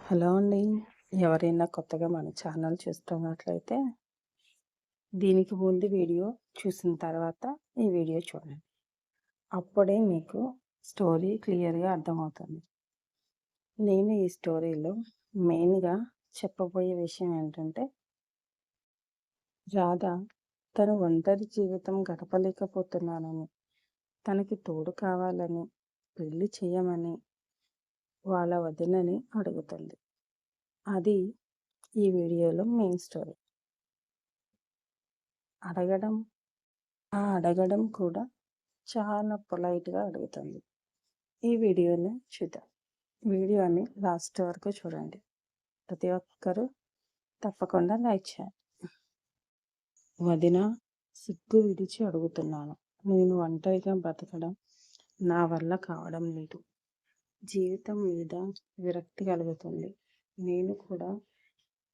Hello అండి. ఎవరైనా కొత్తగా మన ఛానల్ చూస్తున్నట్లయితే దీనికి ముందు వీడియో చూసిన తర్వాత ఈ వీడియో చూడండి. అప్పుడే మీకు స్టోరీ క్లియర్‌గా అర్థమవుతుంది. నేను ఈ స్టోరీలో మెయిన్‌గా చెప్పబోయే విషయం ఏంటంటే, రాధ తను ఒంటరి జీవితం గడపలేకపోతున్నానని, తనకి తోడు కావాలని, పెళ్లి చేయమని వాళ్ళ వదినని అడుగుతుంది. అది ఈ వీడియోలో మెయిన్ స్టోరీ. అడగడం కూడా చాలా పొలైట్‌గా అడుగుతుంది. ఈ వీడియోని చూద్దాం. వీడియోని లాస్ట్ వరకు చూడండి. ప్రతి ఒక్కరూ తప్పకుండా లైక్ చేయండి. వదిన, సిగ్గు విడిచి అడుగుతున్నాను. నేను ఒంటరిగా బ్రతకడం నా వల్ల కావడం లేదు. జీవితం మీద విరక్తి కలుగుతుంది. నేను కూడా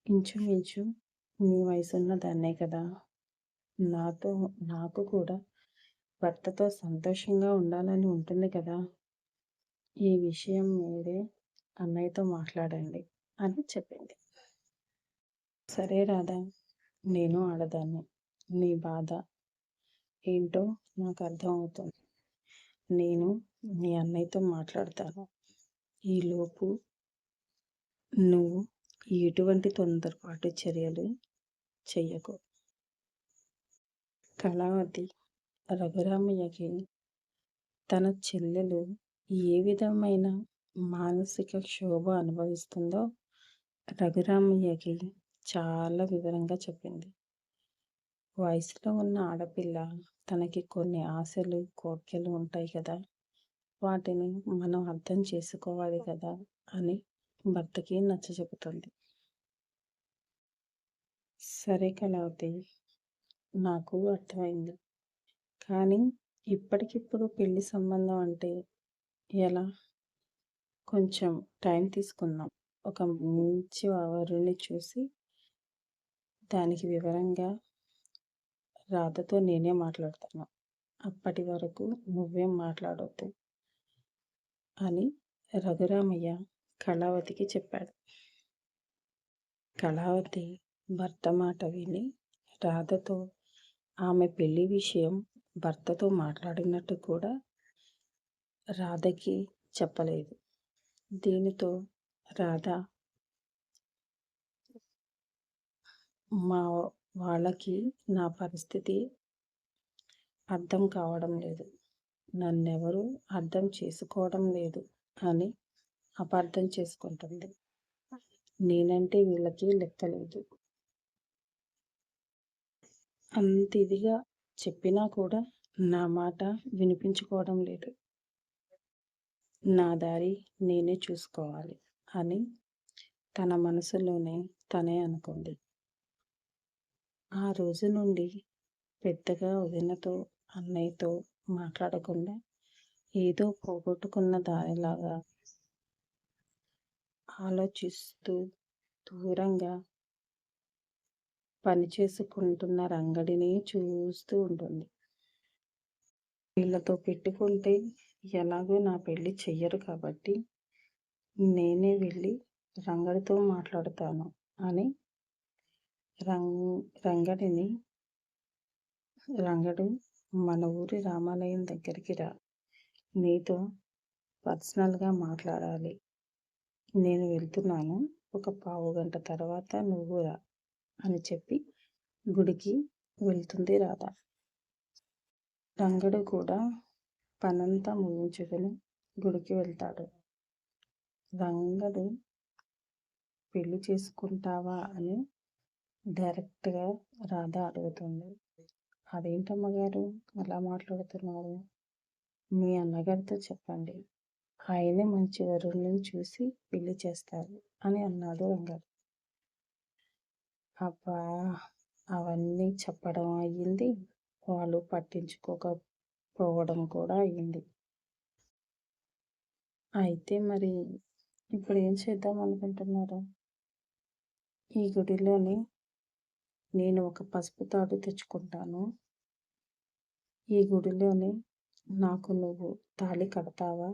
ఇంచుమించు మీ వయసున్న దాన్నే కదా. నాకు కూడా భర్తతో సంతోషంగా ఉండాలని ఉంటుంది కదా. ఈ విషయం మీరే అన్నయ్యతో మాట్లాడండి అని చెప్పింది. సరే రాధా, నేను ఆడదాన్ని. నీ బాధ ఏంటో నాకు అర్థం అవుతుంది. నేను మీ అన్నయ్యతో మాట్లాడతాను. ఈలోపు నువ్వు ఎటువంటి తొందరపాటు చర్యలు చెయ్యకు. కళావతి రఘురామయ్యకి తన చెల్లెలు ఏ విధమైన మానసిక క్షోభ అనుభవిస్తుందో రఘురామయ్యకి చాలా వివరంగా చెప్పింది. వయసులో ఉన్న ఆడపిల్ల తనకి కొన్ని ఆశలు, కోర్కెలు ఉంటాయి కదా, వాటిని మనం అర్థం చేసుకోవాలి కదా అని భర్తకి నచ్చచెబుతుంది. సరే కళావతి, నాకు అర్థమైంది. కానీ ఇప్పటికిప్పుడు పెళ్లి సంబంధం అంటే ఎలా? కొంచెం టైం తీసుకుందాం. ఒక మంచి వరుణ్ణి చూసి దానికి వివరంగా రాధతో నేనే మాట్లాడతాను. అప్పటి వరకు నువ్వేం మాట్లాడొద్దు అని రఘురామయ్య కళావతికి చెప్పాడు. కళావతి భర్త మాట విని రాధతో ఆమె పెళ్లి విషయం భర్తతో మాట్లాడినట్టు కూడా రాధకి చెప్పలేదు. దీనితో రాధ వాళ్ళకి నా పరిస్థితి అర్థం కావడం లేదు, నన్నెవరూ అర్థం చేసుకోవడం లేదు అని అపార్థం చేసుకుంటుంది. నేనంటే వీళ్ళకి లెక్కలేదు. అంత ఇదిగా చెప్పినా కూడా నా మాట వినిపించుకోవడం లేదు. నా దారి నేనే చూసుకోవాలి అని తన మనసులోనే తనే అనుకుంది. ఆ రోజు నుండి పెద్దగా వదినతో, అన్నయ్యతో మాట్లాడకుండా ఏదో పోగొట్టుకున్న దానిలాగా ఆలోచిస్తూ దూరంగా పని చేసుకుంటున్న రంగడిని చూస్తూ ఉంటుంది. వీళ్ళతో పెట్టుకుంటే ఎలాగో నా పెళ్లి చెయ్యరు కాబట్టి నేనే వెళ్ళి రంగడితో మాట్లాడతాను అని రంగడు, మన ఊరి రామాలయం దగ్గరికి రా, నీతో పర్సనల్గా మాట్లాడాలి. నేను వెళ్తున్నాను, ఒక పావుగంట తర్వాత నువ్వు రా అని చెప్పి గుడికి వెళ్తుంది రాధ. రంగడు కూడా పనంతా ముగించుకుని గుడికి వెళ్తాడు. రంగడు పెళ్లి చేసుకుంటావా అని డైరెక్ట్గా రాధ అడుగుతుంది. అదేంటమ్మగారు అలా మాట్లాడుతున్నారు? మీ అన్నగారితో చెప్పండి, ఆయనే మంచి వరుణ్ణి చూసి పెళ్లి చేస్తారు అని అన్నాడు రంగడు. అబ్బా, అవన్నీ చెప్పడం అయ్యింది, వాళ్ళు పట్టించుకోకపోవడం కూడా అయ్యింది. అయితే మరి ఇప్పుడు ఏం చేద్దాం అనుకుంటున్నారు? ఈ గుడిలోని నేను ఒక పసుపు తాడు తెచ్చుకుంటాను. ఈ గుడిలోని నాకు నువ్వు తాళి కడతావా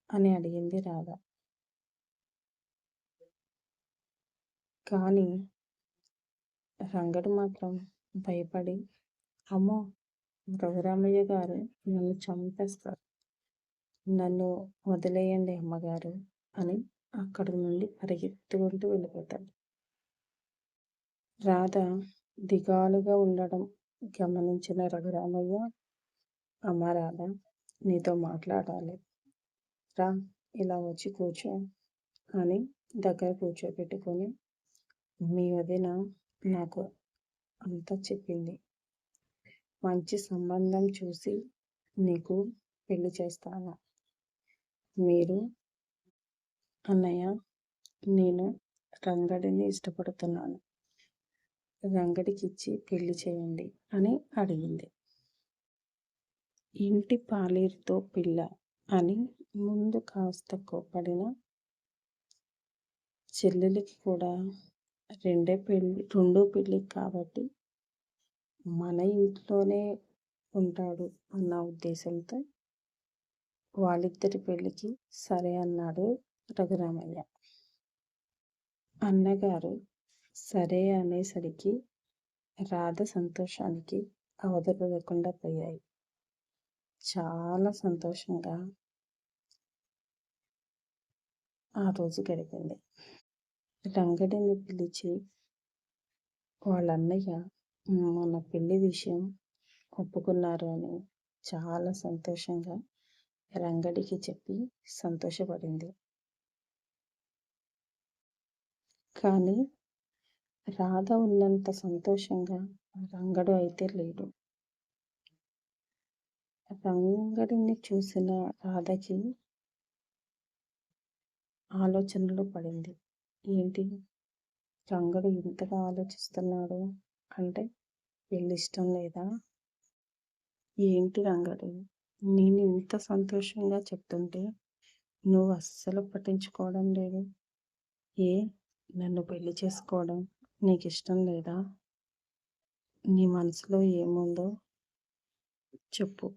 అని అడిగింది రాధ. కానీ రంగడు మాత్రం భయపడి, అమ్మో! రఘురామయ్య గారు నన్ను చంపేస్తారు. నన్ను వదిలేయండి అమ్మగారు అని అక్కడి నుండి పరిగెత్తుకుంటూ వెళ్ళిపోతాడు. రాధ దిగాలుగా ఉండడం గమనించిన రఘురామయ్య, అమ్మ రాధ, నీతో మాట్లాడాలి. రా, ఇలా వచ్చి కూర్చో అని దగ్గర కూర్చోబెట్టుకొని, మీ వదిన నాకు అంతా చెప్పింది. మంచి సంబంధం చూసి నీకు పెళ్లి చేస్తాను. మీరు అన్నయ్య, నేను రంగడిని ఇష్టపడుతున్నాను. రంగడికిచ్చి పెళ్లి చేయండి అని అడిగింది. ఇంటి పాలేరుతో పిల్ల అని ముందు కాస్త కోప్పడిన చెల్లెలికి కూడా రెండో పెళ్ళి కాబట్టి మన ఇంట్లోనే ఉంటాడు అన్న ఉద్దేశంతో వాళ్ళిద్దరి పెళ్ళికి సరే అన్నాడు రఘురామయ్య. అన్నగారు సరే అనేసరికి రాధ సంతోషానికి అవధులు లేకుండా పోయాయి. చాలా సంతోషంగా ఆ రోజు గడిపింది. రంగడిని పిలిచి వాళ్ళ అన్నయ్య మన పెళ్లి విషయం ఒప్పుకున్నారు అని చాలా సంతోషంగా రంగడికి చెప్పి సంతోషపడింది. కానీ రాధ ఉన్నంత సంతోషంగా రంగడు అయితే లేడు. రంగడిని చూసిన రాధకి ఆలోచనలో పడింది. ఏంటి, రంగడు ఇంతగా ఆలోచిస్తున్నాడు అంటే పెళ్ళి ఇష్టం లేదా? ఏంటి రంగడు, నేను ఇంత సంతోషంగా చెప్తుంటే నువ్వు అస్సలు పట్టించుకోవడం లేదు. ఏ, నన్ను పెళ్లి చేసుకోవడం నీకు ఇష్టం లేదా? నీ మనసులో ఏముందో చెప్పు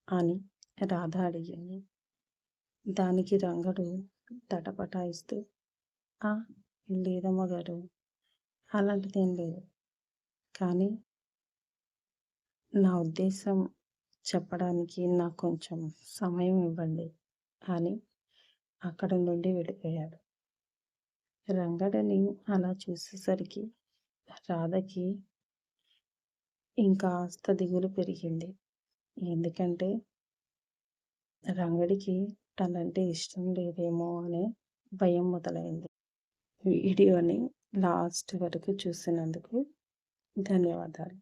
అని రాధ అడిగింది. దానికి రంగడు తటపటాయిస్తూ, ఆ, లేదమ్మ గారు, అలాంటిదేం లేదు. కానీ నా ఉద్దేశం చెప్పడానికి నాకు కొంచెం సమయం ఇవ్వండి అని అక్కడి నుండి వెళ్ళిపోయాడు. రంగడిని అలా చూసేసరికి రాధకి ఇంకాస్త దిగులు పెరిగింది. ఎందుకంటే రంగడికి తనంటే ఇష్టం లేదేమో అనే భయం మొదలైంది. వీడియోని లాస్ట్ వరకు చూసినందుకు ధన్యవాదాలు.